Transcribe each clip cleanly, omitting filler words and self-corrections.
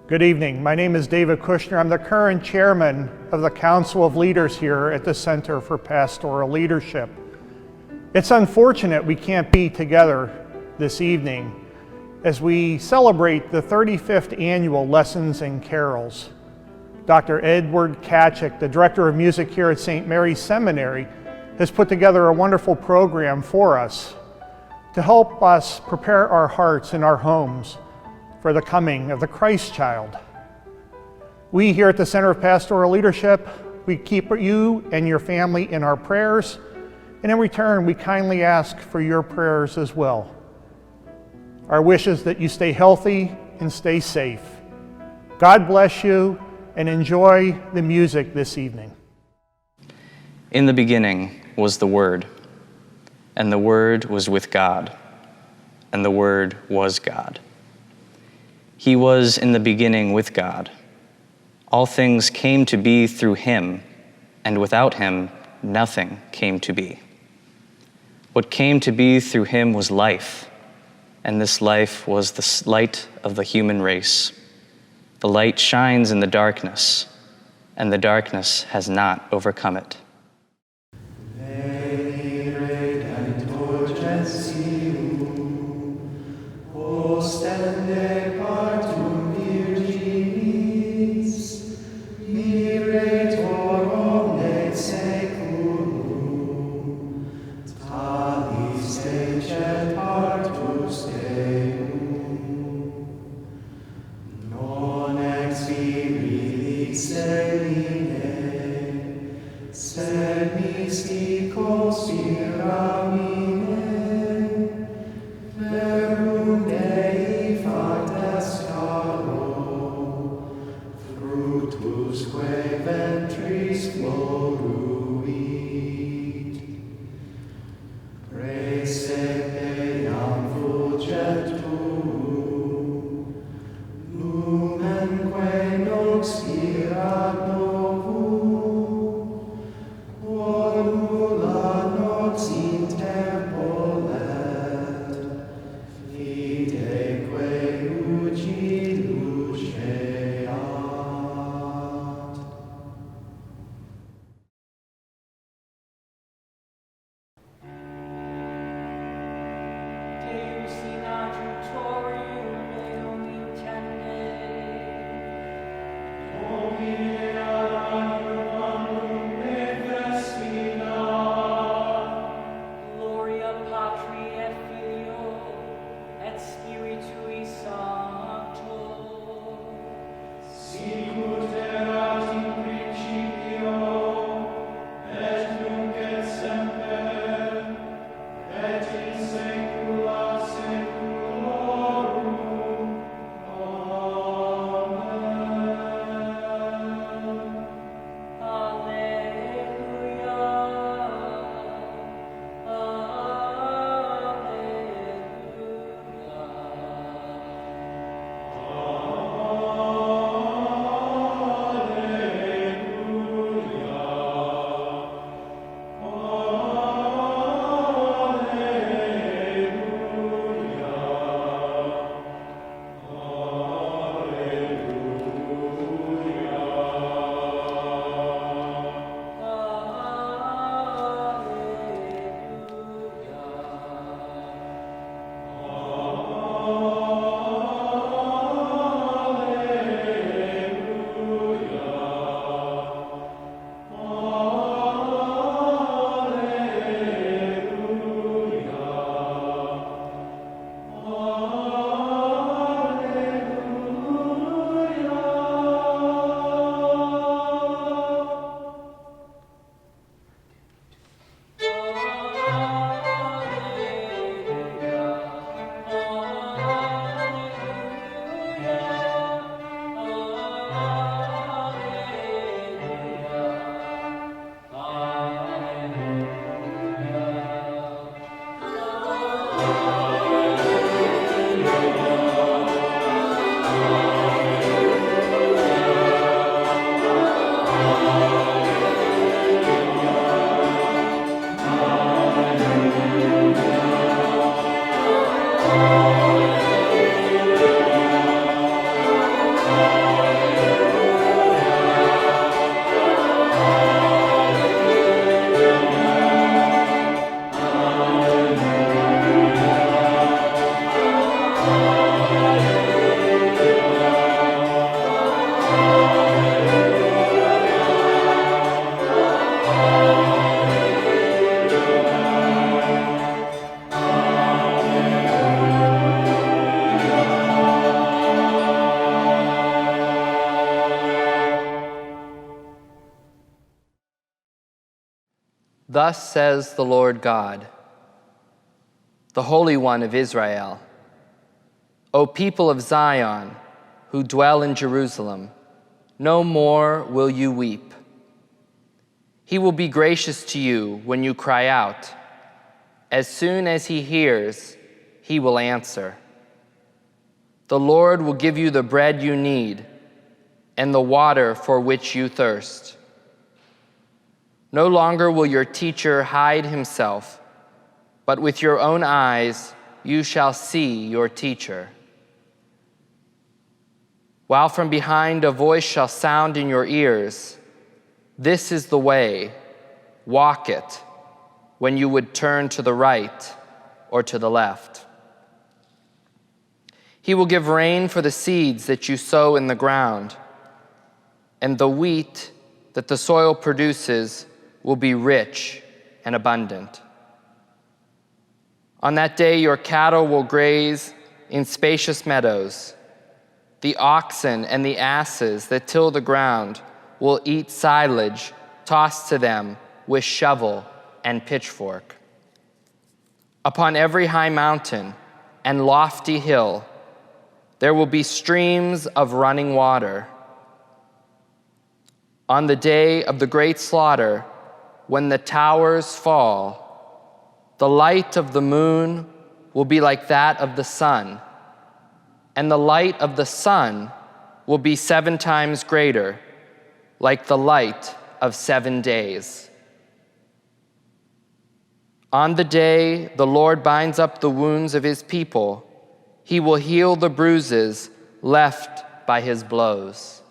Good evening. My name is David Kushner. I'm the current chairman of the Council of Leaders here at the Center for Pastoral Leadership. It's unfortunate we can't be together this evening as we celebrate the 35th annual Lessons and Carols. Dr. Edward Kaczuk, the director of music here at St. Mary Seminary, has put together a wonderful program for us to help us prepare our hearts and our homes for the coming of the Christ child. We here at the Center of Pastoral Leadership, we keep you and your family in our prayers, and in return, we kindly ask for your prayers as well. Our wish is that you stay healthy and stay safe. God bless you, and enjoy the music this evening. In the beginning was the Word, and the Word was with God, and the Word was God. He was in the beginning with God. All things came to be through him, and without him nothing came to be. What came to be through him was life, and this life was the light of the human race. The light shines in the darkness, and the darkness has not overcome it. Thus says the Lord God, the Holy One of Israel, O people of Zion, who dwell in Jerusalem, no more will you weep. He will be gracious to you when you cry out. As soon as he hears, he will answer. The Lord will give you the bread you need and the water for which you thirst. No longer will your teacher hide himself, but with your own eyes you shall see your teacher. While from behind a voice shall sound in your ears, this is the way, walk it, when you would turn to the right or to the left. He will give rain for the seeds that you sow in the ground, and the wheat that the soil produces will be rich and abundant. On that day, your cattle will graze in spacious meadows. The oxen and the asses that till the ground will eat silage tossed to them with shovel and pitchfork. Upon every high mountain and lofty hill, there will be streams of running water. On the day of the great slaughter, when the towers fall, the light of the moon will be like that of the sun, and the light of the sun will be 7 times greater, like the light of 7 days. On the day the Lord binds up the wounds of his people, he will heal the bruises left by his blows.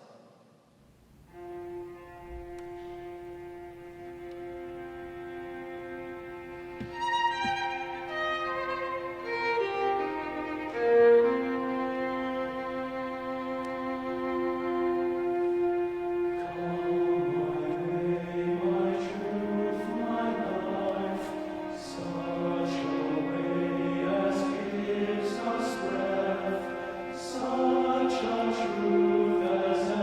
Such a truth as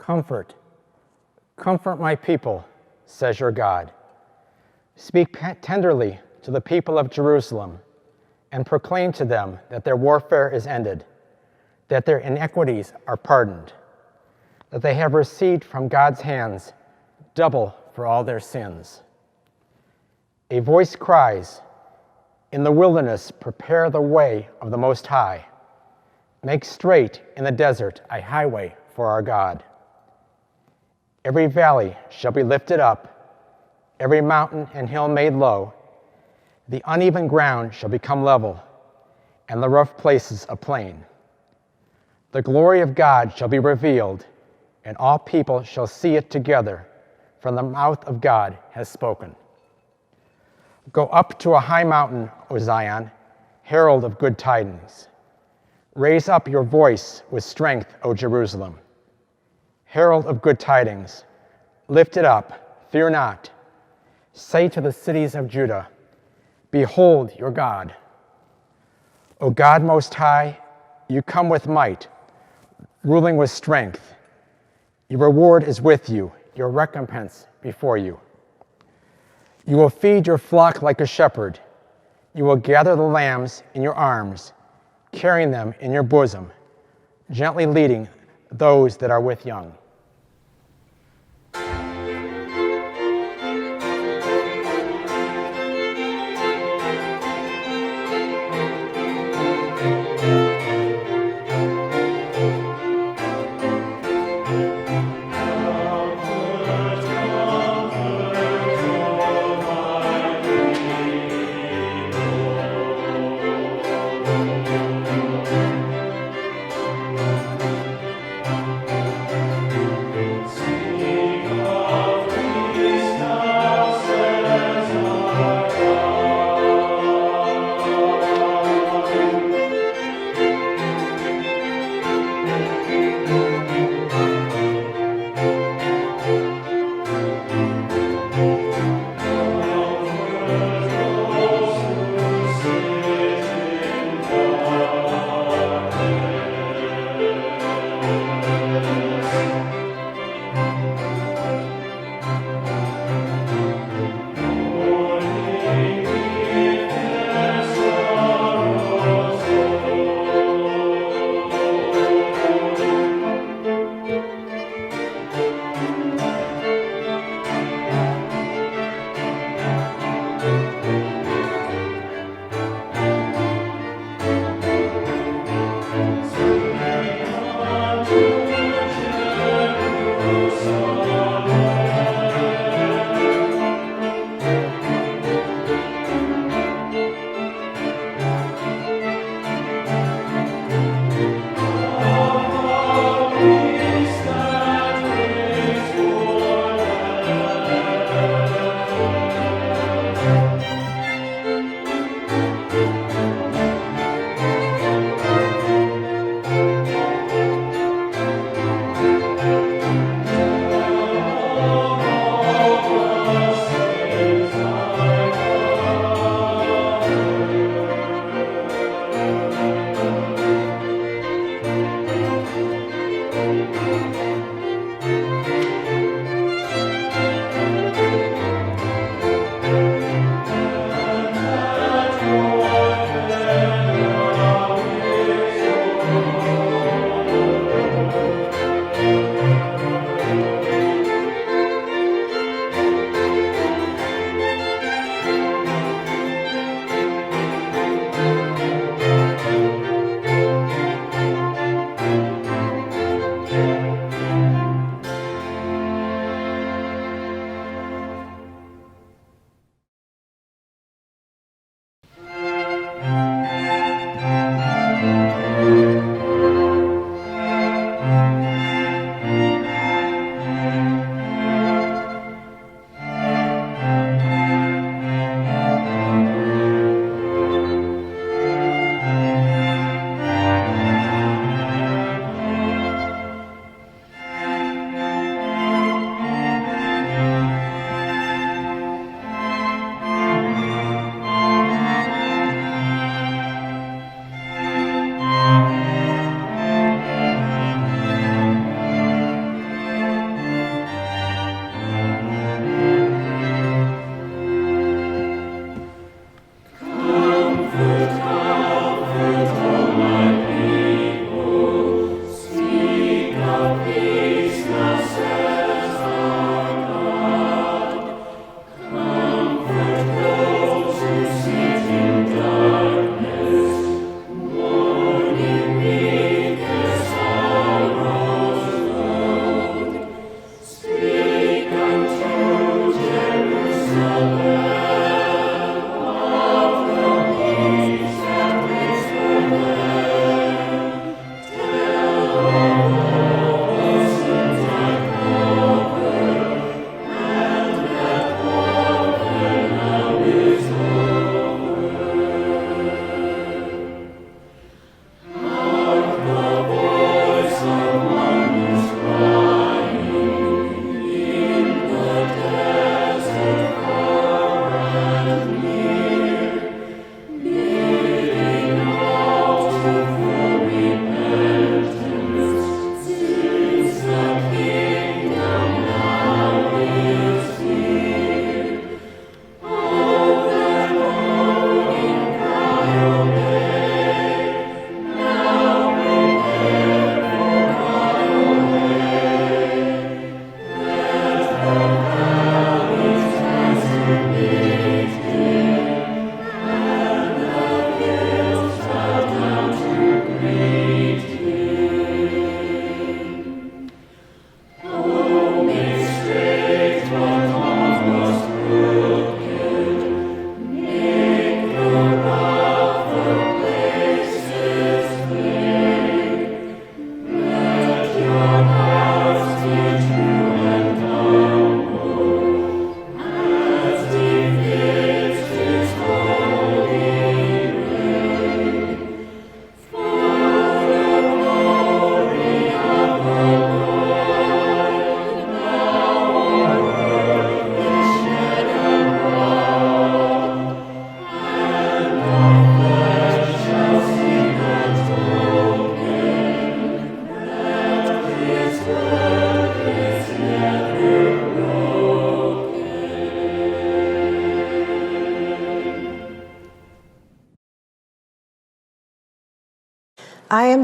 Comfort, comfort my people, says your God. Speak tenderly to the people of Jerusalem and proclaim to them that their warfare is ended, that their iniquities are pardoned, that they have received from God's hands double for all their sins. A voice cries, "In the wilderness prepare the way of the Most High. Make straight in the desert a highway for our God. Every valley shall be lifted up, every mountain and hill made low. The uneven ground shall become level, and the rough places a plain. The glory of God shall be revealed, and all people shall see it together, for the mouth of God has spoken. Go up to a high mountain, O Zion, herald of good tidings. Raise up your voice with strength, O Jerusalem. Herald of good tidings, lift it up, fear not. Say to the cities of Judah, behold your God. O God Most High, you come with might, ruling with strength. Your reward is with you, your recompense before you. You will feed your flock like a shepherd. You will gather the lambs in your arms, carrying them in your bosom, gently leading those that are with young.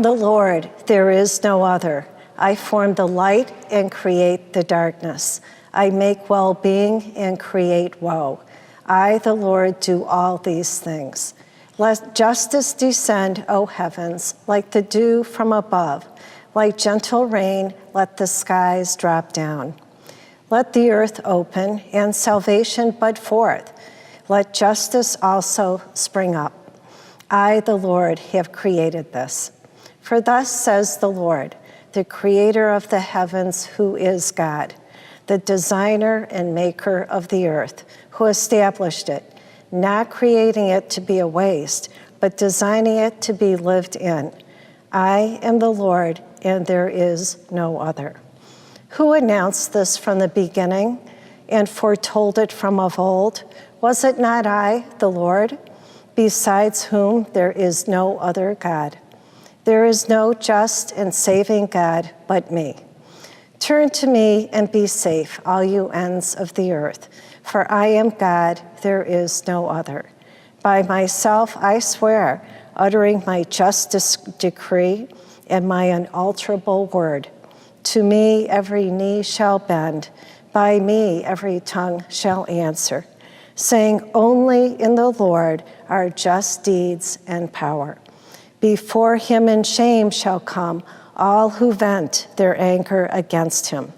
am the Lord, there is no other. I form the light and create the darkness. I make well-being and create woe. I, the Lord, do all these things. Let justice descend, O heavens, like the dew from above. Like gentle rain, let the skies drop down. Let the earth open and salvation bud forth. Let justice also spring up. I, the Lord, have created this. For thus says the Lord, the creator of the heavens, who is God, the designer and maker of the earth, who established it, not creating it to be a waste, but designing it to be lived in. I am the Lord, and there is no other. Who announced this from the beginning and foretold it from of old? Was it not I, the Lord, besides whom there is no other God? There is no just and saving God but me. Turn to me and be safe, all you ends of the earth, for I am God, there is no other. By myself I swear, uttering my just decree and my unalterable word. To me every knee shall bend, by me every tongue shall answer, saying only in the Lord are just deeds and power. Before him in shame shall come all who vent their anger against him.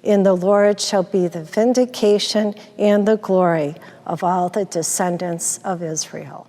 In the Lord shall be the vindication and the glory of all the descendants of Israel.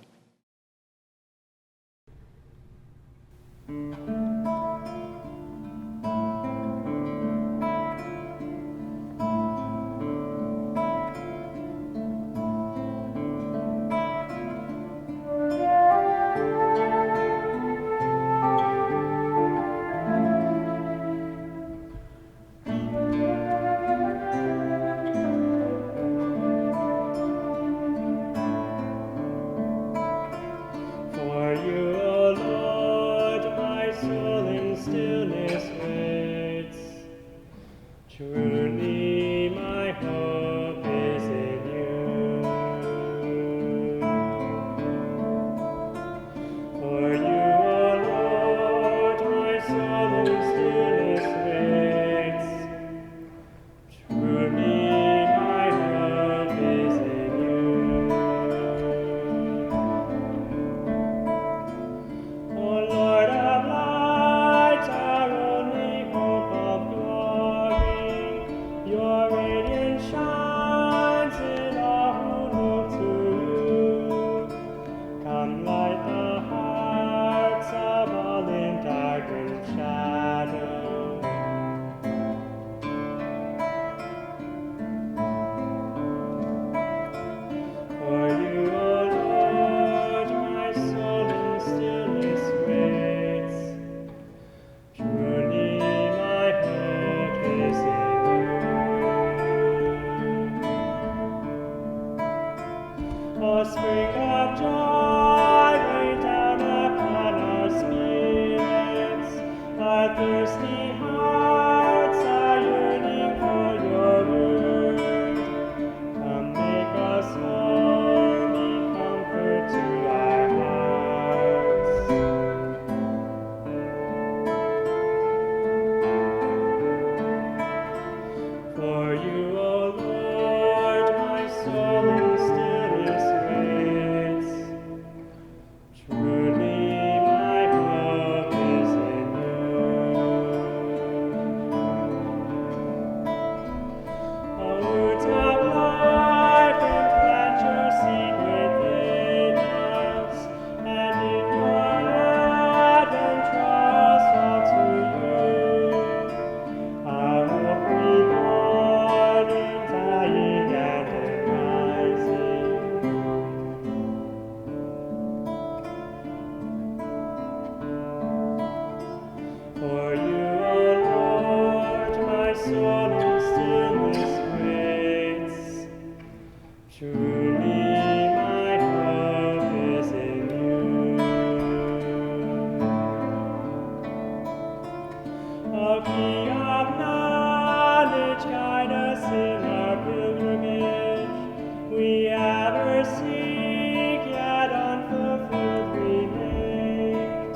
Seek yet unfulfilled remain,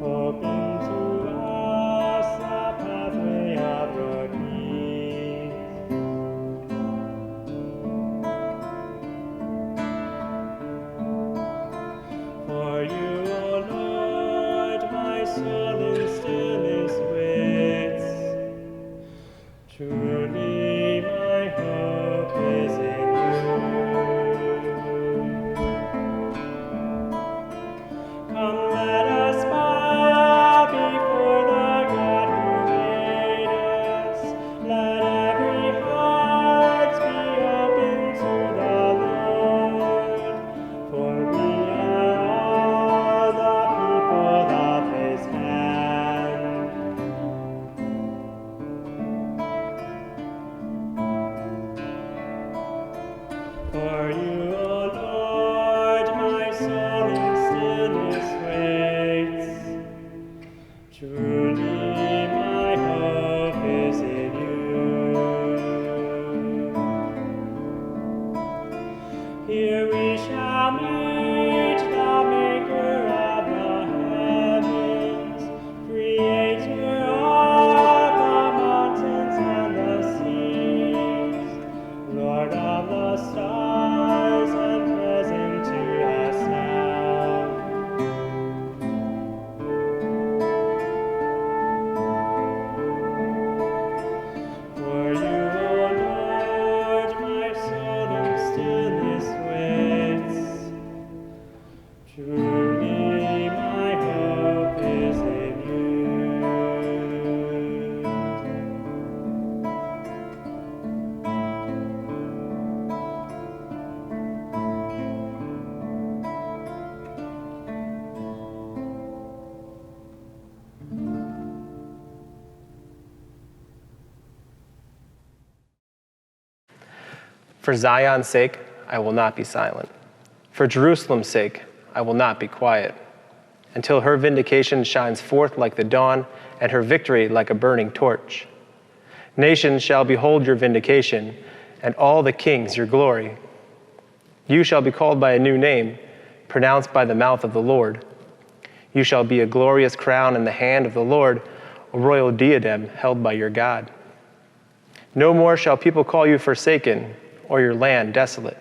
hope in soul in stillness waits. Truly my hope is in you. Come, let us bow before the God who made us. Let every heart be open to the Lord, for we are all the people of his hand. For you, O Lord, my soul in stillness waits. Truly my hope is in you. Here we shall meet the Maker of the heavens, Creator of the mountains and the seas, Lord of the stars and present to us now. For you, O Lord, my soul in stillness waits. Truly my hope is in you. For Zion's sake, I will not be silent. For Jerusalem's sake, I will not be quiet, until her vindication shines forth like the dawn, and her victory like a burning torch. Nations shall behold your vindication, and all the kings your glory. You shall be called by a new name, pronounced by the mouth of the Lord. You shall be a glorious crown in the hand of the Lord, a royal diadem held by your God. No more shall people call you forsaken, or your land desolate,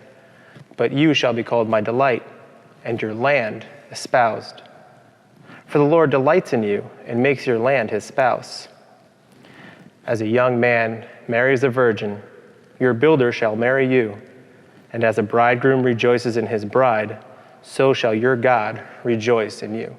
but you shall be called my delight, and your land espoused. For the Lord delights in you and makes your land his spouse. As a young man marries a virgin, your builder shall marry you, and as a bridegroom rejoices in his bride, so shall your God rejoice in you.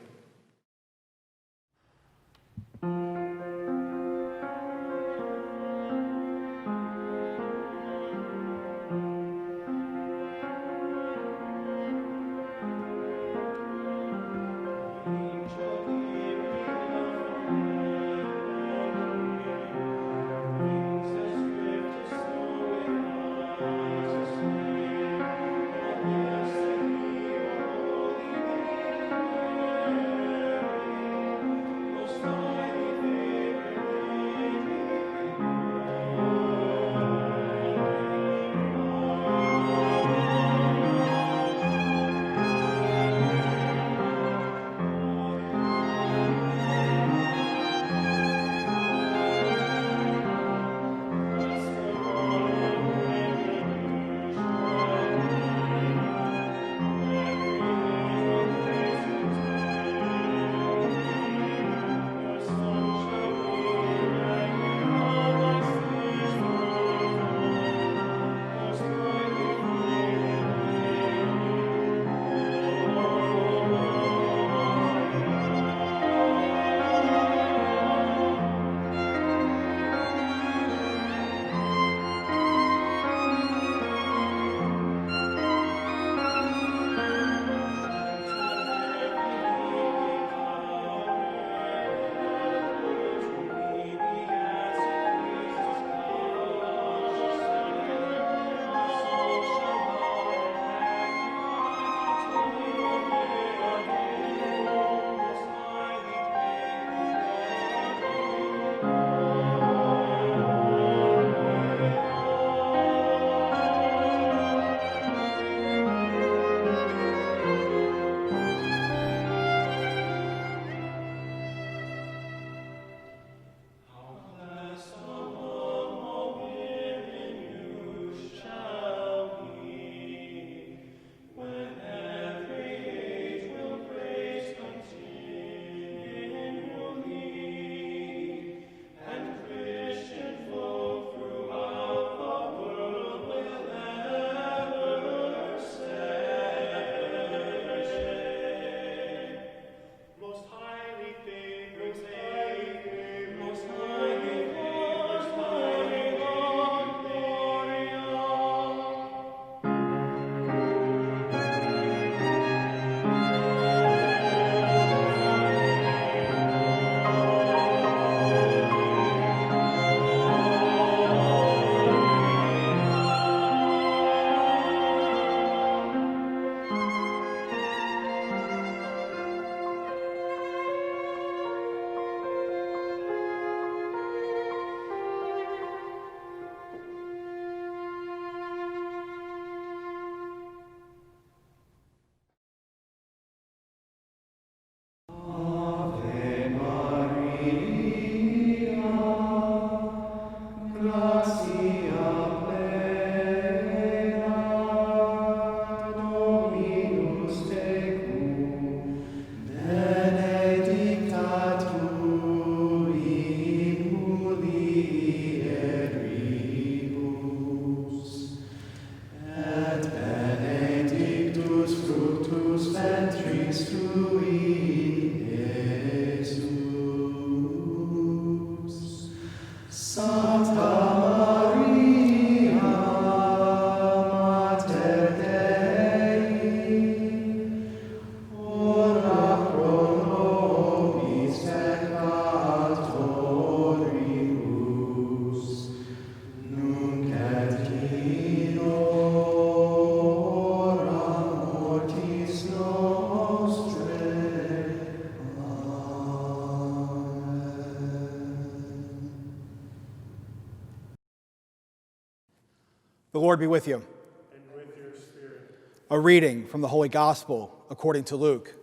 The Lord be with you. And with your spirit. A reading from the Holy Gospel according to Luke.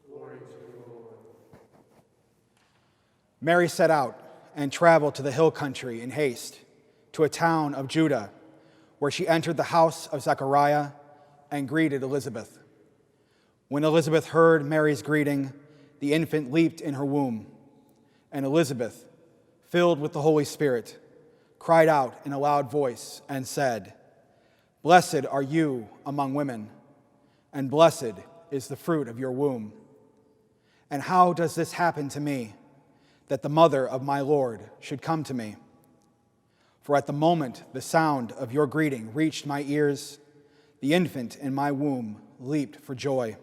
Glory to you, Lord. Mary set out and traveled to the hill country in haste, to a town of Judah, where she entered the house of Zechariah and greeted Elizabeth. When Elizabeth heard Mary's greeting, the infant leaped in her womb, and Elizabeth, filled with the Holy Spirit, cried out in a loud voice and said, "Blessed are you among women, and blessed is the fruit of your womb. And how does this happen to me, that the mother of my Lord should come to me? For at the moment the sound of your greeting reached my ears, the infant in my womb leaped for joy.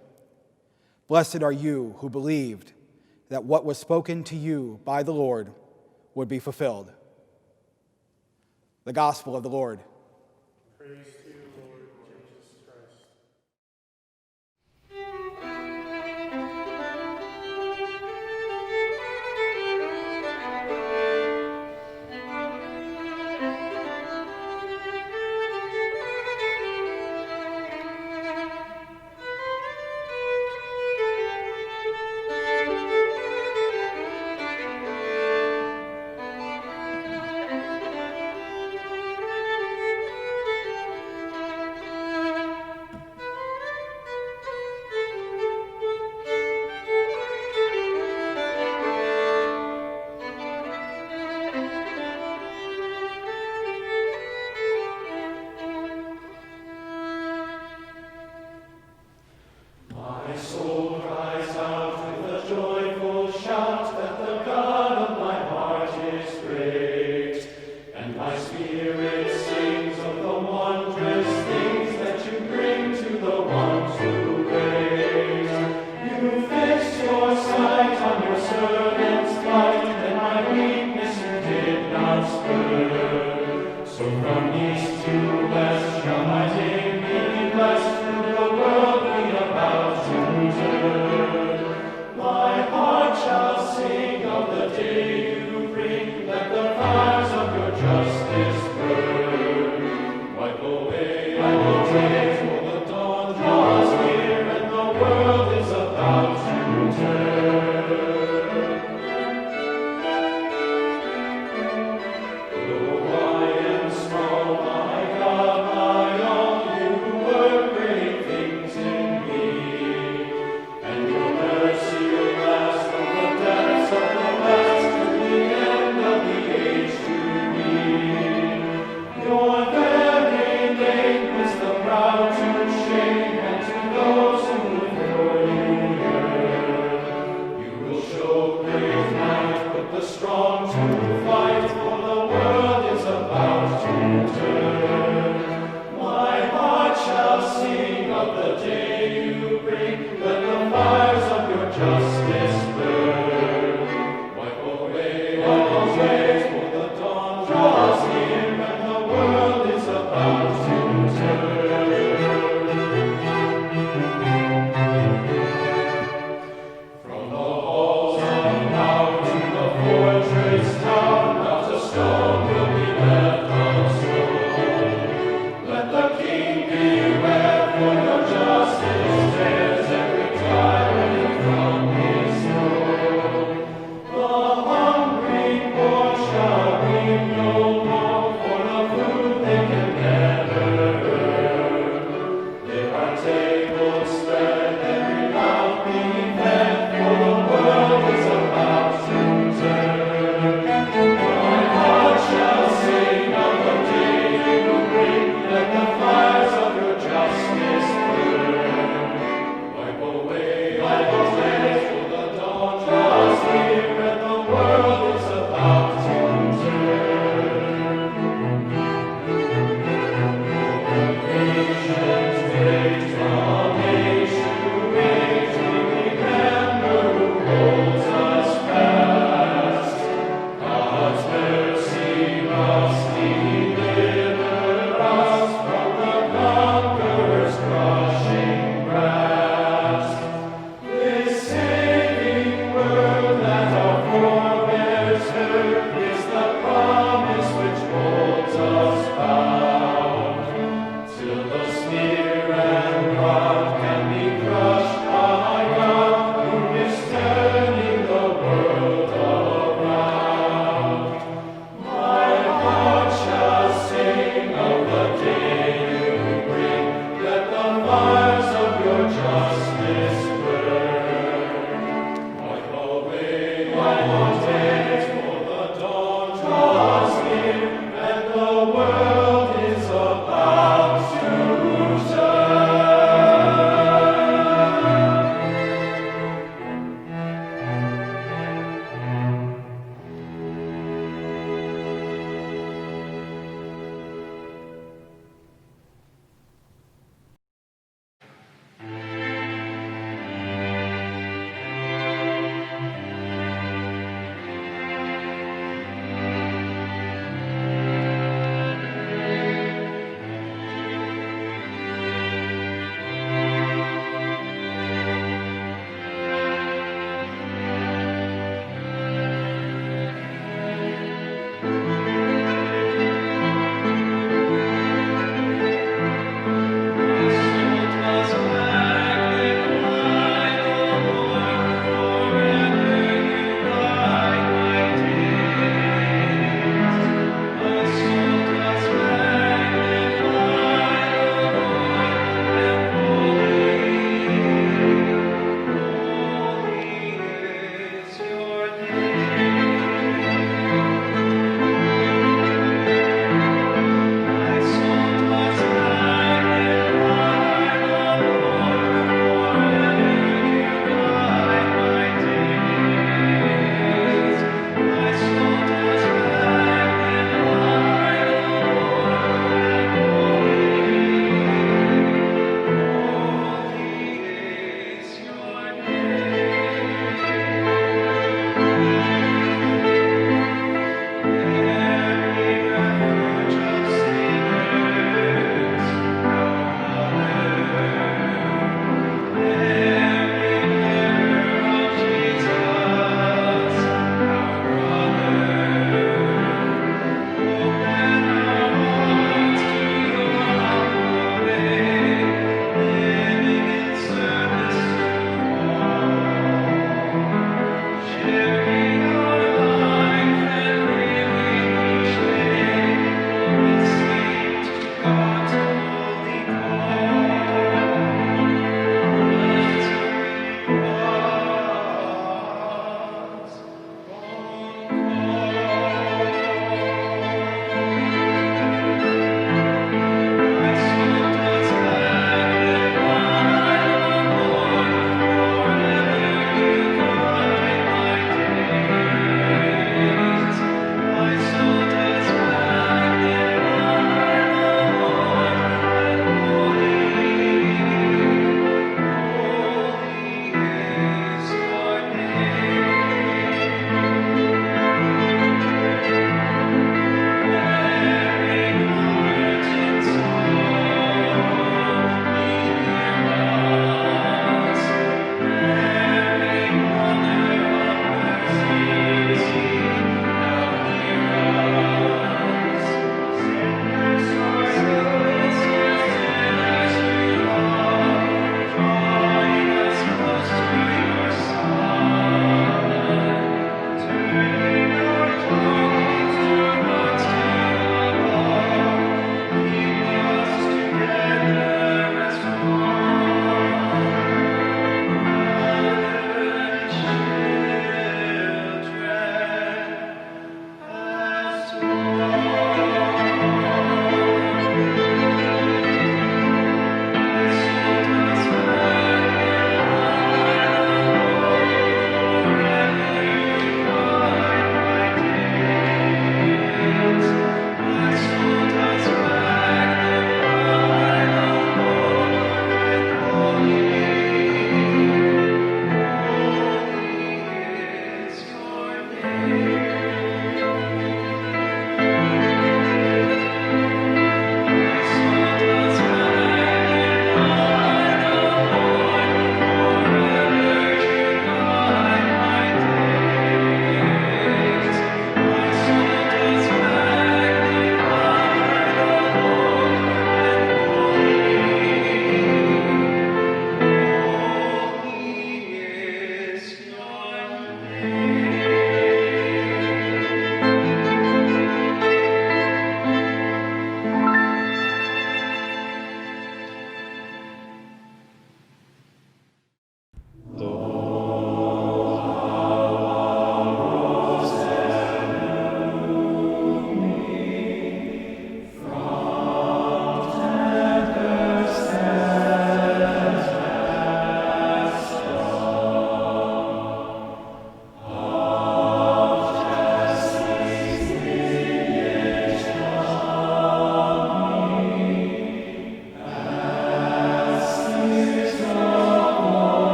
Blessed are you who believed that what was spoken to you by the Lord would be fulfilled." The Gospel of the Lord. Praise to you, Lord Jesus Christ. Tower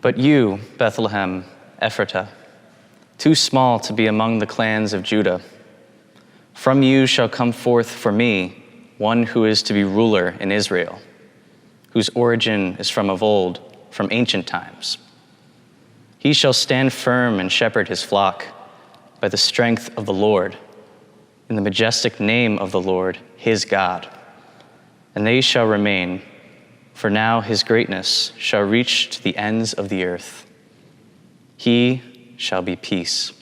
But you, Bethlehem, Ephratah, too small to be among the clans of Judah, from you shall come forth for me one who is to be ruler in Israel, whose origin is from of old, from ancient times. He shall stand firm and shepherd his flock by the strength of the Lord, in the majestic name of the Lord, his God. And they shall remain, for now his greatness shall reach to the ends of the earth. He shall be peace.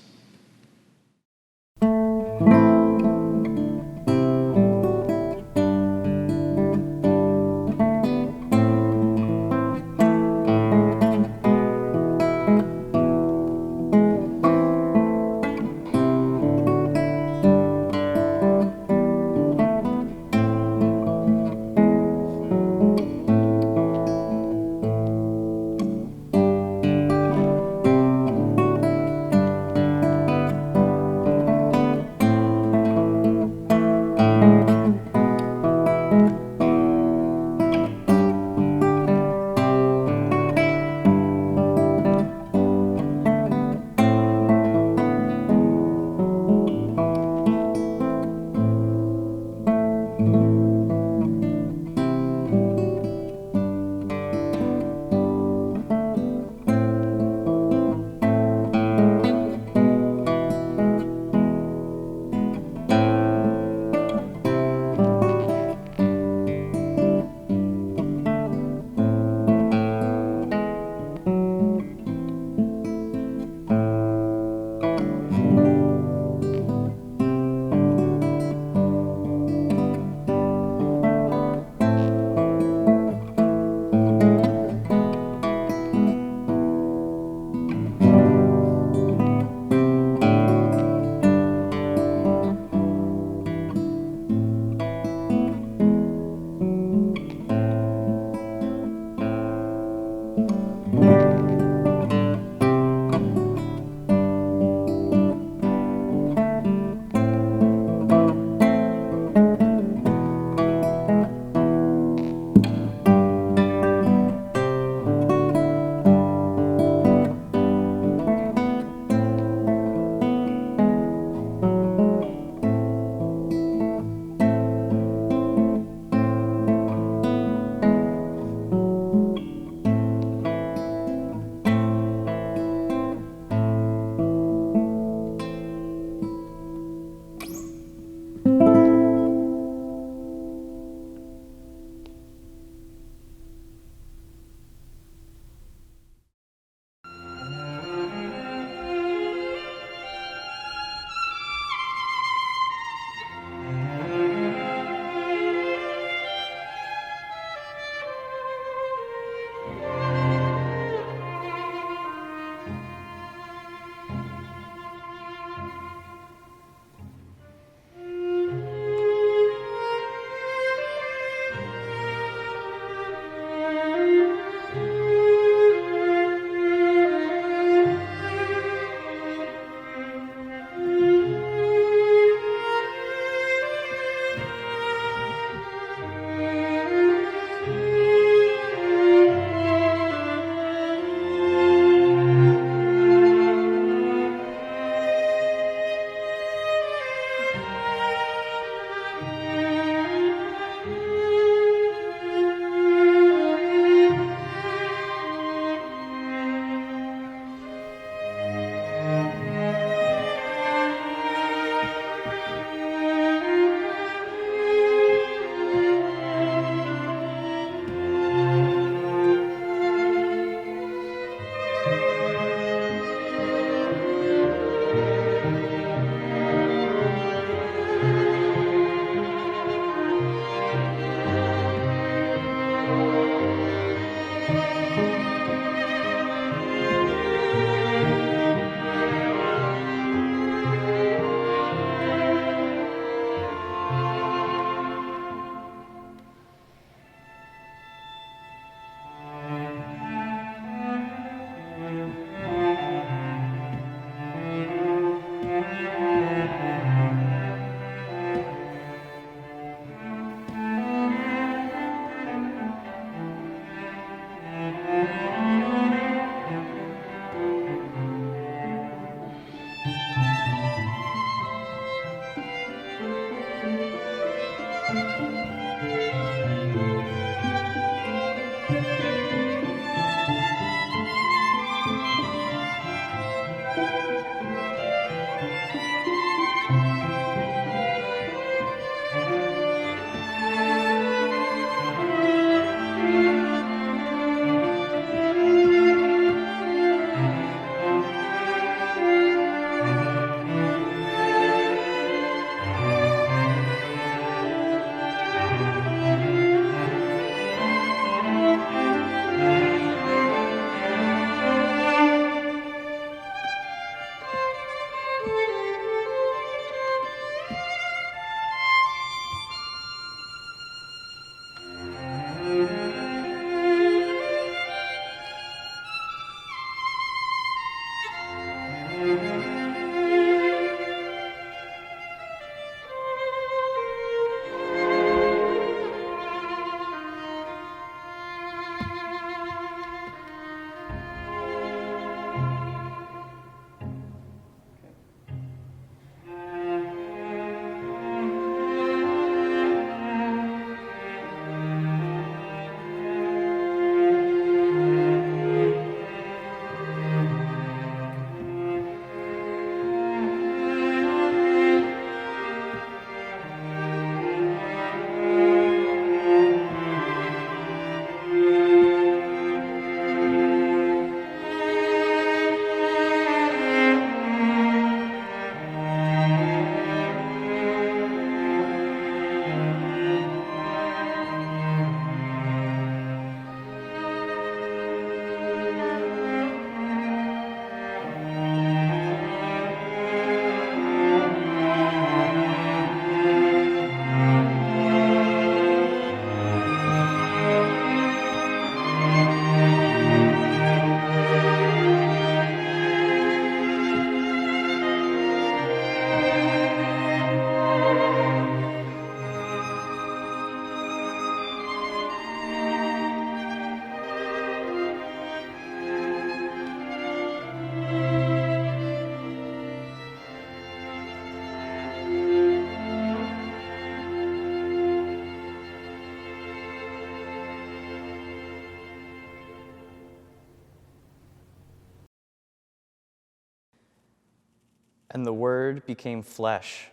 And the Word became flesh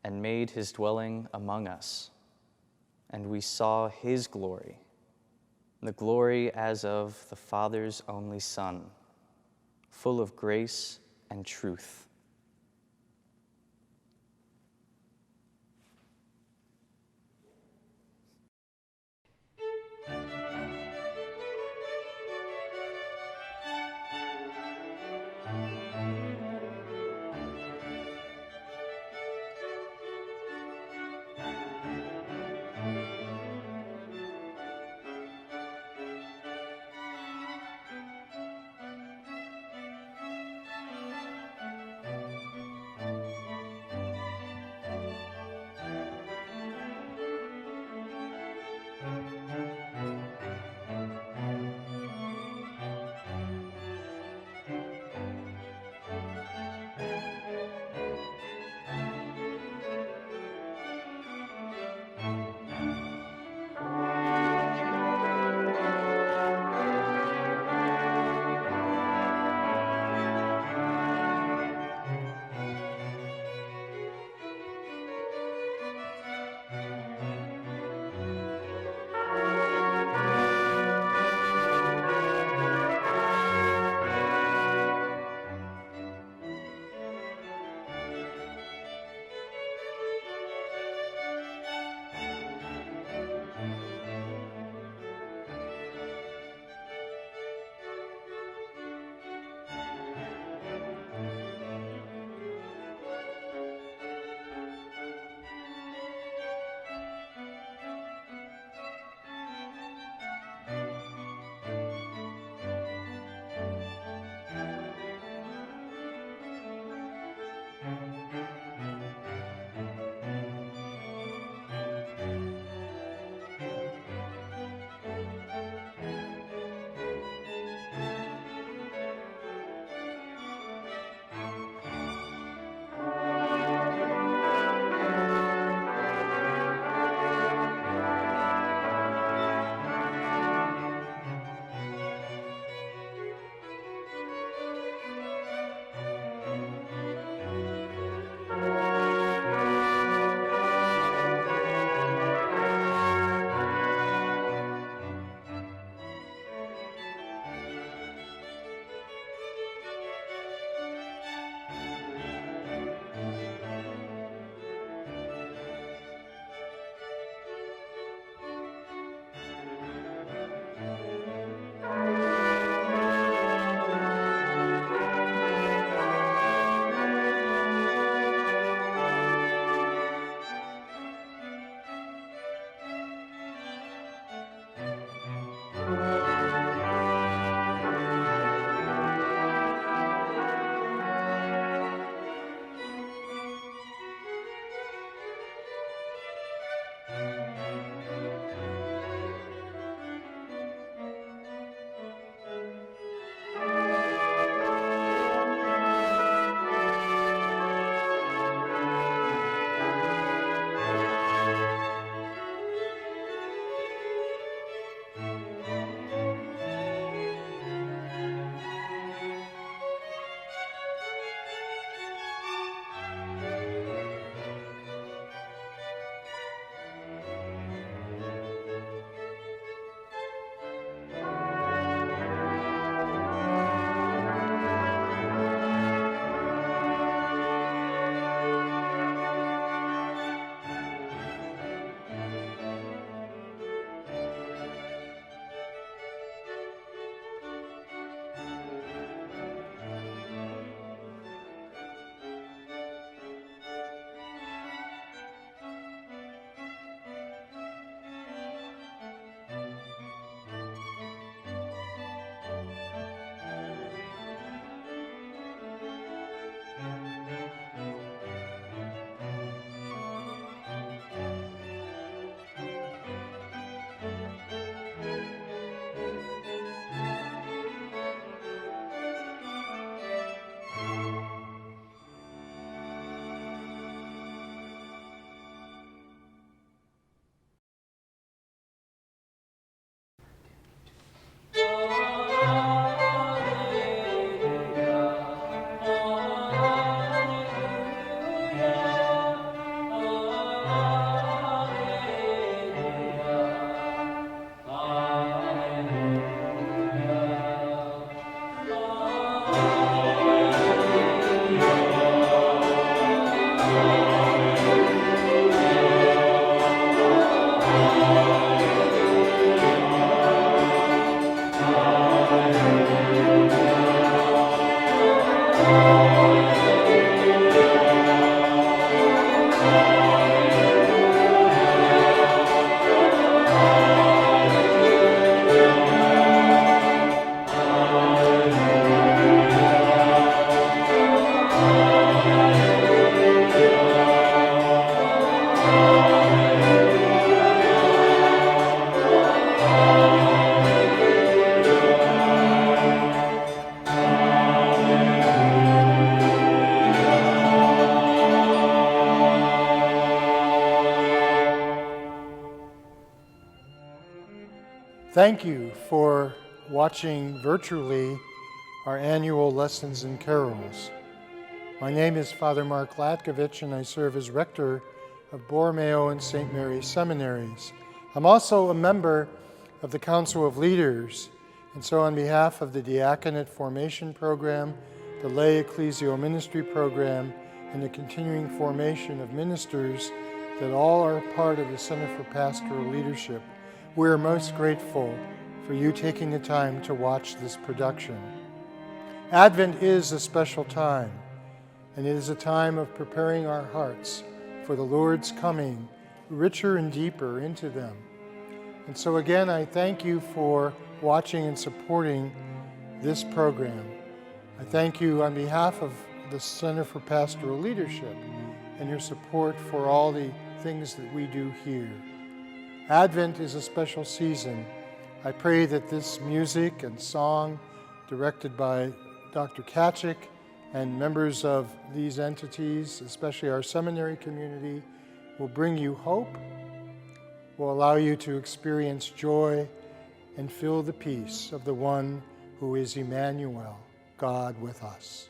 and made his dwelling among us. And we saw his glory, the glory as of the Father's only Son, full of grace and truth. Thank you for watching virtually our annual Lessons and Carols. My name is Father Mark Latkovich, and I serve as rector of Borromeo and Saint Mary seminaries. I'm also a member of the Council of Leaders, and so on behalf of the Diaconate Formation Program, the Lay Ecclesial Ministry Program, and the continuing formation of ministers that all are part of the Center for Pastoral Leadership, we are most grateful for you taking the time to watch this production. Advent is a special time, and it is a time of preparing our hearts for the Lord's coming richer and deeper into them. And so again, I thank you for watching and supporting this program. I thank you on behalf of the Center for Pastoral Leadership and your support for all the things that we do here. Advent is a special season. I pray that this music and song, directed by Dr. Kaczuk and members of these entities, especially our seminary community, will bring you hope, will allow you to experience joy, and feel the peace of the one who is Emmanuel, God with us.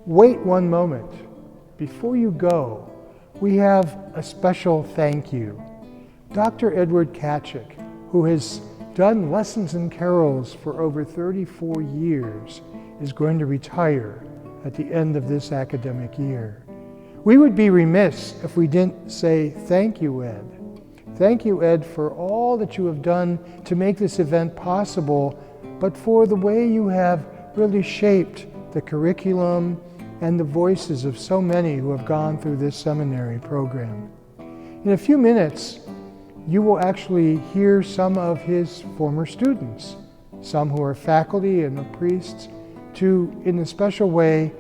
Wait one moment. Before you go, we have a special thank you. Dr. Edward Kaczuk, who has done Lessons and Carols for over 34 years, is going to retire at the end of this academic year. We would be remiss if we didn't say thank you, Ed. Thank you, Ed, for all that you have done to make this event possible, but for the way you have really shaped the curriculum and the voices of so many who have gone through this seminary program. In a few minutes, you will actually hear some of his former students, some who are faculty and the priests, to, in a special way,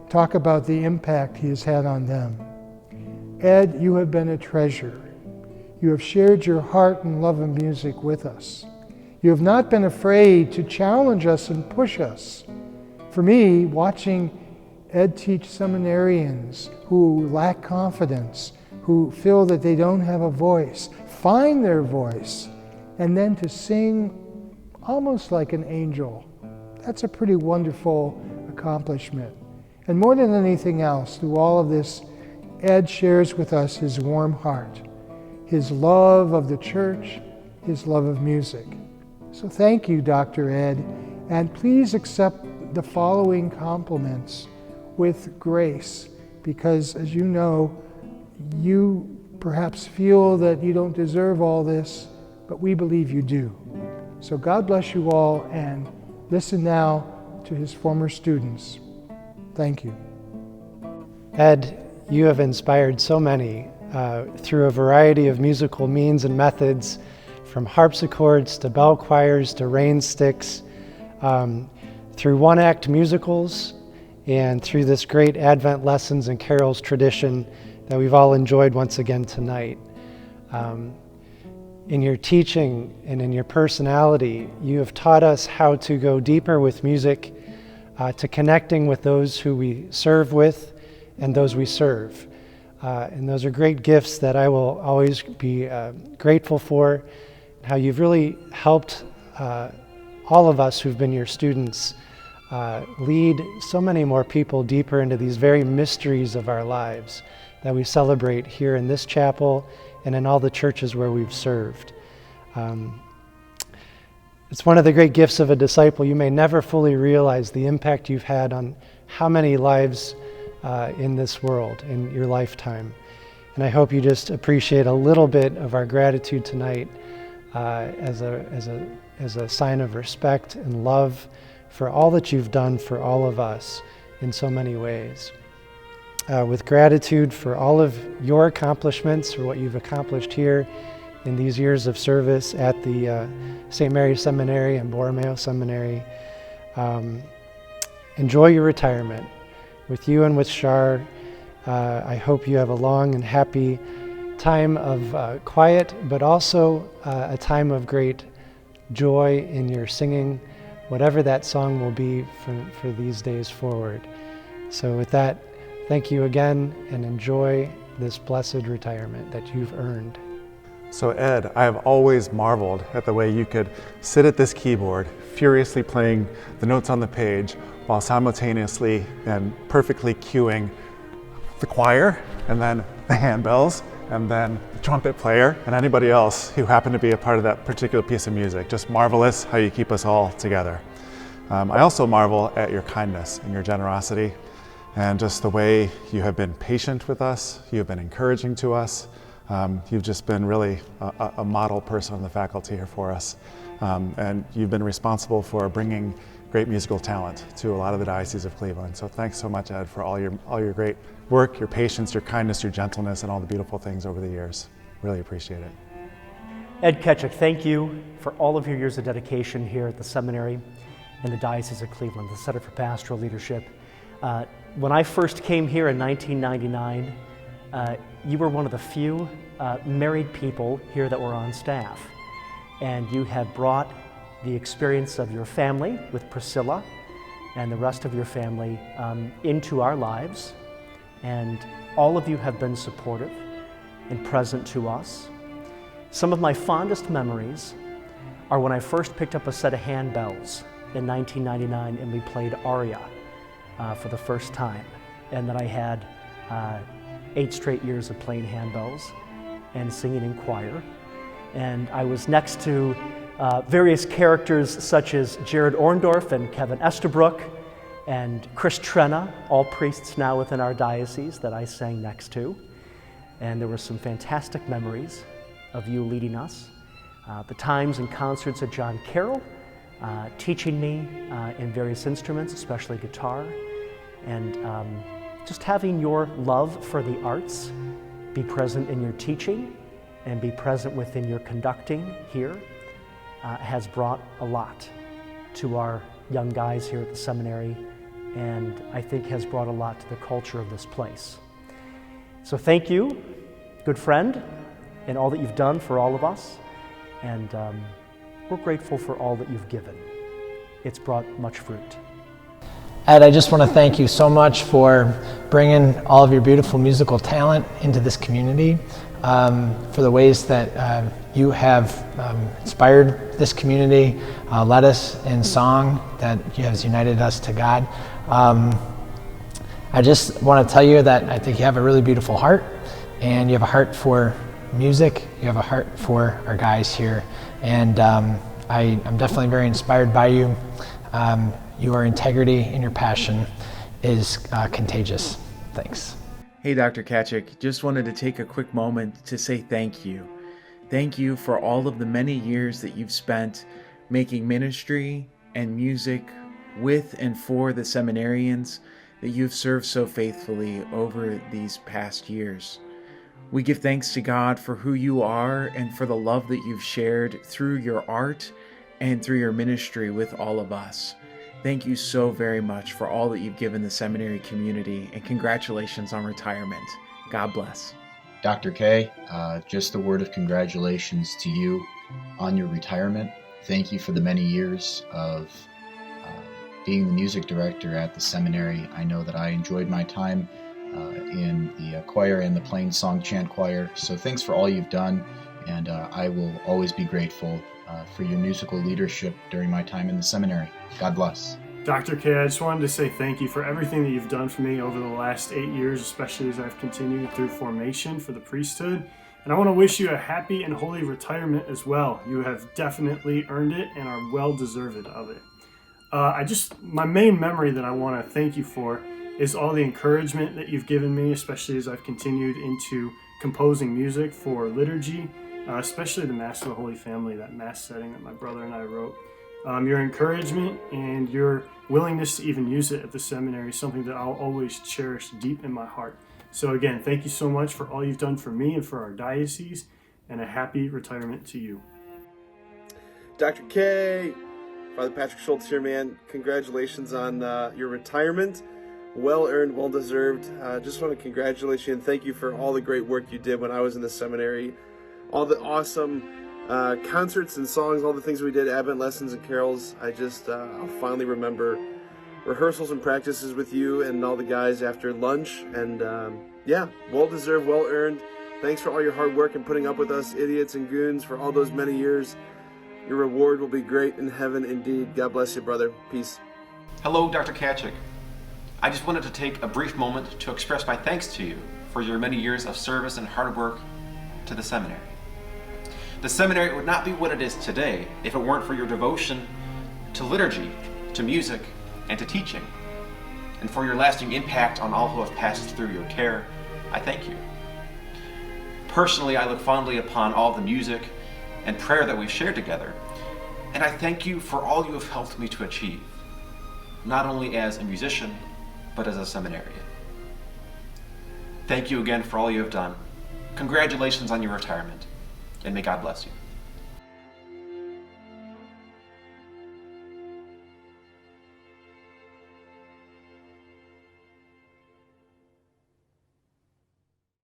talk about the impact he has had on them. Ed, you have been a treasure. You have shared your heart and love of music with us. You have not been afraid to challenge us and push us. For me, watching Ed teach seminarians who lack confidence, who feel that they don't have a voice, find their voice, and then to sing almost like an angel. That's a pretty wonderful accomplishment. And more than anything else, through all of this, Ed shares with us his warm heart, his love of the church, his love of music. So thank you, Dr. Ed, and please accept the following compliments with grace, because as you know, you perhaps feel that you don't deserve all this, but we believe you do. So God bless you all, and listen now to his former students. Thank you. Ed, you have inspired so many through a variety of musical means and methods, from harpsichords to bell choirs to rain sticks, through one-act musicals, and through this great Advent Lessons and Carols tradition. that we've all enjoyed once again tonight. In your teaching and in your personality, you have taught us how to go deeper with music, to connecting with those who we serve with and those we serve. And those are great gifts that I will always be grateful for, how you've really helped all of us who've been your students lead so many more people deeper into these very mysteries of our lives that we celebrate here in this chapel and in all the churches where we've served. It's one of the great gifts of a disciple. You may never fully realize the impact you've had on how many lives in this world in your lifetime. And I hope you just appreciate a little bit of our gratitude tonight as a sign of respect and love for all that you've done for all of us in so many ways. With gratitude for all of your accomplishments, for what you've accomplished here in these years of service at the Saint Mary Seminary and Borromeo Seminary. Enjoy your retirement. With you and with Shar, I hope you have a long and happy time of quiet, but also a time of great joy in your singing, whatever that song will be for these days forward. So with that, thank you again, and enjoy this blessed retirement that you've earned. So Ed, I have always marveled at the way you could sit at this keyboard, furiously playing the notes on the page, while simultaneously and perfectly cueing the choir, and then the handbells, and then the trumpet player, and anybody else who happened to be a part of that particular piece of music. Just marvelous how you keep us all together. I also marvel at your kindness and your generosity, and just the way you have been patient with us, you have been encouraging to us. You've just been really a model person on the faculty here for us. And you've been responsible for bringing great musical talent to a lot of the Diocese of Cleveland. So thanks so much, Ed, for all your great work, your patience, your kindness, your gentleness, and all the beautiful things over the years. Really appreciate it. Ed Kaczuk, thank you for all of your years of dedication here at the seminary and the Diocese of Cleveland, the Center for Pastoral Leadership. When I first came here in 1999, you were one of the few married people here that were on staff. And you have brought the experience of your family with Priscilla and the rest of your family into our lives. And all of you have been supportive and present to us. Some of my fondest memories are when I first picked up a set of handbells in 1999 and we played Aria for the first time. And then I had 8 straight years of playing handbells and singing in choir. And I was next to various characters such as Jared Orndorff and Kevin Estabrook and Chris Trenna, all priests now within our diocese that I sang next to. And there were some fantastic memories of you leading us. The times and concerts at John Carroll, teaching me in various instruments, especially guitar, and just having your love for the arts be present in your teaching and be present within your conducting here has brought a lot to our young guys here at the seminary, and I think has brought a lot to the culture of this place. So thank you, good friend, and all that you've done for all of us, and we're grateful for all that you've given. It's brought much fruit. Ed, I just want to thank you so much for bringing all of your beautiful musical talent into this community, for the ways that you have inspired this community, led us in song that has united us to God. I just want to tell you that I think you have a really beautiful heart, and you have a heart for music, you have a heart for our guys here, and I'm definitely very inspired by you. Your integrity and your passion is contagious. Thanks. Hey, Dr. Kaczuk, just wanted to take a quick moment to say thank you. Thank you for all of the many years that you've spent making ministry and music with and for the seminarians that you've served so faithfully over these past years. We give thanks to God for who you are and for the love that you've shared through your art and through your ministry with all of us. Thank you so very much for all that you've given the seminary community, and congratulations on retirement. God bless. Dr. K, just a word of congratulations to you on your retirement. Thank you for the many years of being the music director at the seminary. I know that I enjoyed my time in the choir and the plain song chant choir. So thanks for all you've done, and I will always be grateful for your musical leadership during my time in the seminary. God bless. Dr. K, I just wanted to say thank you for everything that you've done for me over the last 8 years, especially as I've continued through formation for the priesthood. And I want to wish you a happy and holy retirement as well. You have definitely earned it and are well deserved of it. My main memory that I want to thank you for is all the encouragement that you've given me, especially as I've continued into composing music for liturgy, especially the Mass of the Holy Family, that Mass setting that my brother and I wrote. Your encouragement and your willingness to even use it at the seminary is something that I'll always cherish deep in my heart. So again, thank you so much for all you've done for me and for our diocese, and a happy retirement to you. Dr. K, Father Patrick Schultz here, man. Congratulations on your retirement. Well earned, well deserved. Just want to congratulate you and thank you for all the great work you did when I was in the seminary. All the awesome concerts and songs, all the things we did, Advent lessons and carols. I'll finally remember rehearsals and practices with you and all the guys after lunch. And yeah, well deserved, well earned. Thanks for all your hard work and putting up with us idiots and goons for all those many years. Your reward will be great in heaven indeed. God bless you, brother. Peace. Hello, Dr. Kaczuk. I just wanted to take a brief moment to express my thanks to you for your many years of service and hard work to the seminary. The seminary would not be what it is today if it weren't for your devotion to liturgy, to music, and to teaching. And for your lasting impact on all who have passed through your care, I thank you. Personally, I look fondly upon all the music and prayer that we've shared together, and I thank you for all you have helped me to achieve, not only as a musician, but as a seminarian. Thank you again for all you have done. Congratulations on your retirement, and may God bless you.